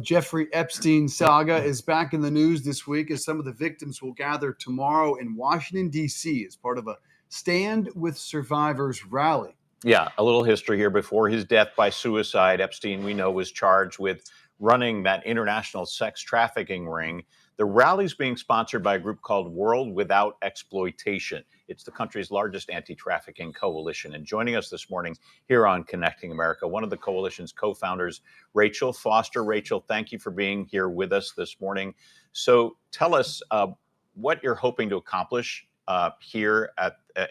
Jeffrey Epstein saga is back in the news this week as some of the victims will gather tomorrow in Washington, D.C. as part of a Stand with Survivors rally. Yeah, a little history here. Before his death by suicide, Epstein, we know, was charged with running that international sex trafficking ring. The rally's being sponsored by a group called World Without Exploitation. It's the country's largest anti-trafficking coalition. And joining us this morning here on Connecting America, one of the coalition's co-founders, Rachel Foster. Rachel, thank you for being here with us this morning. So tell us what you're hoping to accomplish here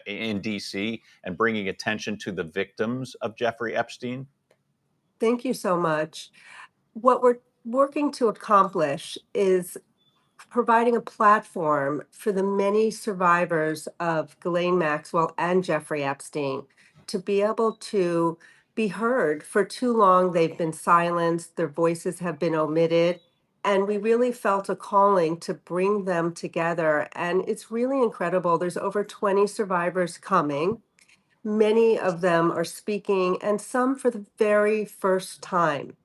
in D.C. and bringing attention to the victims of Jeffrey Epstein? Thank you so much. What we're working to accomplish is providing a platform for the many survivors of Ghislaine Maxwell and Jeffrey Epstein to be able to be heard. For too long, they've been silenced, their voices have been omitted, and we really felt a calling to bring them together. And it's really incredible. There's over 20 survivors coming. Many of them are speaking, and some for the very first time.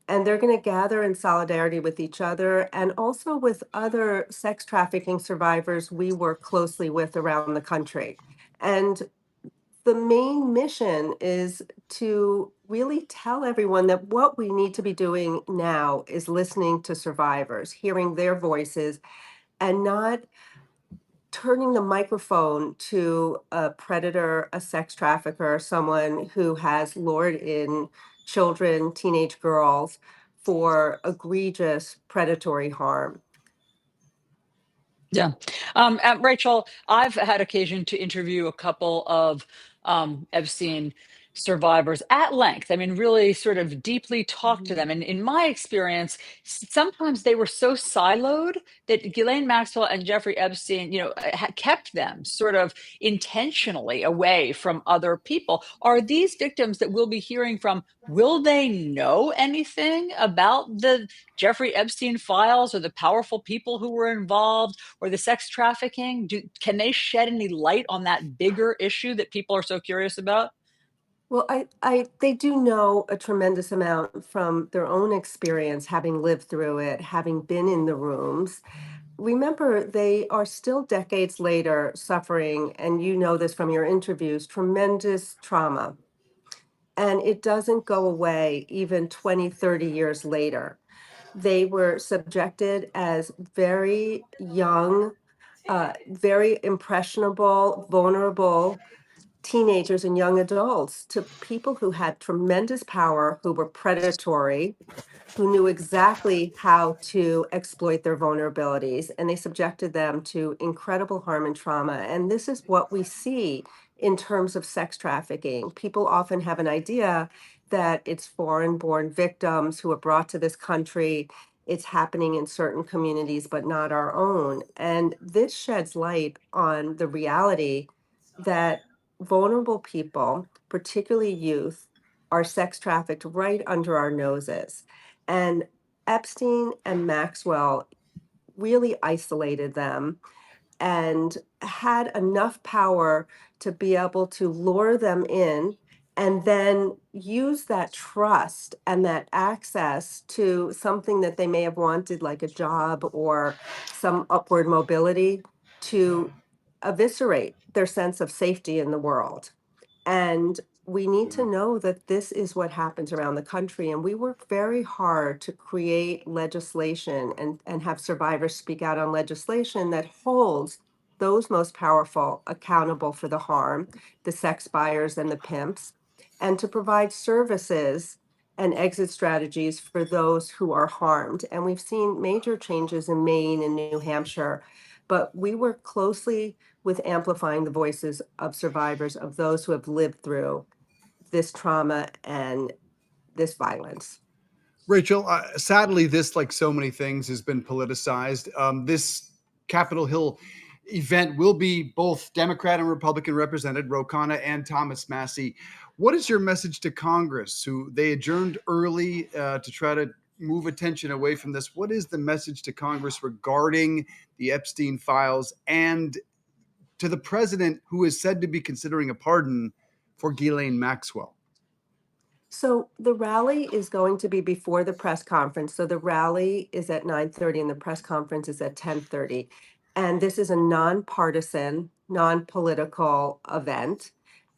And they're going to gather in solidarity with each other and also with other sex trafficking survivors we work closely with around the country. And the main mission is to really tell everyone that what we need to be doing now is listening to survivors, hearing their voices, and not turning the microphone to a predator, a sex trafficker, someone who has lured in children, teenage girls for egregious predatory harm. Yeah. Rachel, I've had occasion to interview a couple of Epstein survivors at length. I mean, really sort of deeply talk to them. And in my experience, sometimes they were so siloed that Ghislaine Maxwell and Jeffrey Epstein, kept them sort of intentionally away from other people. Are these victims that we'll be hearing from, will they know anything about the Jeffrey Epstein files or the powerful people who were involved or the sex trafficking? Can they shed any light on that bigger issue that people are so curious about? Well, they do know a tremendous amount from their own experience, having lived through it, having been in the rooms. Remember, they are still decades later suffering, and you know this from your interviews, tremendous trauma. And it doesn't go away even 20, 30 years later. They were subjected as very young, very impressionable, vulnerable teenagers and young adults to people who had tremendous power, who were predatory, who knew exactly how to exploit their vulnerabilities, and they subjected them to incredible harm and trauma. And this is what we see in terms of sex trafficking. People often have an idea that it's foreign-born victims who are brought to this country. It's happening in certain communities, but not our own. And this sheds light on the reality that vulnerable people, particularly youth, are sex trafficked right under our noses. And Epstein and Maxwell really isolated them and had enough power to be able to lure them in and then use that trust and that access to something that they may have wanted, like a job or some upward mobility, to eviscerate their sense of safety in the world. And we need to know that this is what happens around the country. And we work very hard to create legislation and have survivors speak out on legislation that holds those most powerful accountable for the harm, the sex buyers and the pimps, and to provide services and exit strategies for those who are harmed. And we've seen major changes in Maine and New Hampshire, but we work closely with amplifying the voices of survivors, of those who have lived through this trauma and this violence. Rachel, sadly, this, like so many things, has been politicized. This Capitol Hill event will be both Democrat and Republican represented, Ro Khanna and Thomas Massie. What is your message to Congress, who they adjourned early to try to move attention away from this? What is the message to Congress regarding the Epstein files and to the president, who is said to be considering a pardon for Ghislaine Maxwell? So the rally is going to be before the press conference. So the rally is at 9:30 and the press conference is at 10:30. And this is a nonpartisan, non-political event.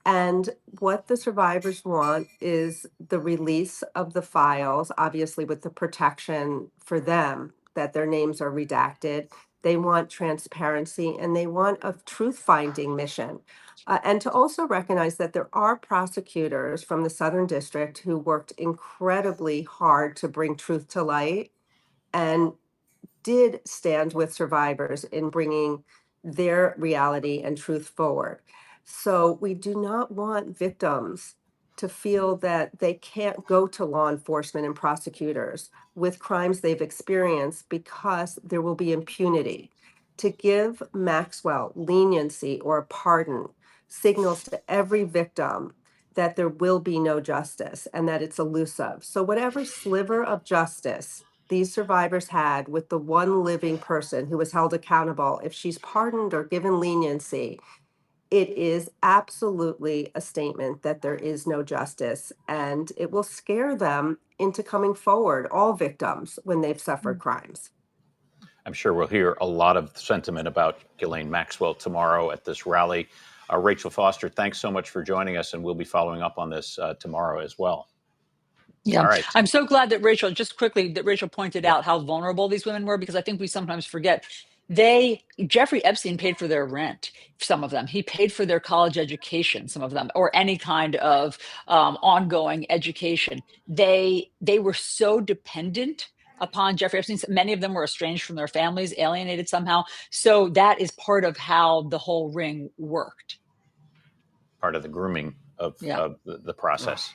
And what the survivors want is the release of the files, obviously with the protection for them that their names are redacted. They want transparency and they want a truth-finding mission. And to also recognize that there are prosecutors from the Southern District who worked incredibly hard to bring truth to light and did stand with survivors in bringing their reality and truth forward. So we do not want victims to feel that they can't go to law enforcement and prosecutors with crimes they've experienced because there will be impunity. To give Maxwell leniency or a pardon signals to every victim that there will be no justice and that it's elusive. So, whatever sliver of justice these survivors had with the one living person who was held accountable, if she's pardoned or given leniency, it is absolutely a statement that there is no justice and it will scare them into coming forward, all victims, when they've suffered crimes. I'm sure we'll hear a lot of sentiment about Ghislaine Maxwell tomorrow at this rally. Rachel Foster, thanks so much for joining us, and we'll be following up on this tomorrow as well. Yeah, All right. I'm so glad that Rachel, just quickly, that Rachel pointed Yep. out how vulnerable these women were, because I think we sometimes forget Jeffrey Epstein paid for their rent, some of them. He paid for their college education, some of them, or any kind of ongoing education. They were so dependent upon Jeffrey Epstein. Many of them were estranged from their families, alienated somehow. So that is part of how the whole ring worked. Part of the grooming of Yeah. the process.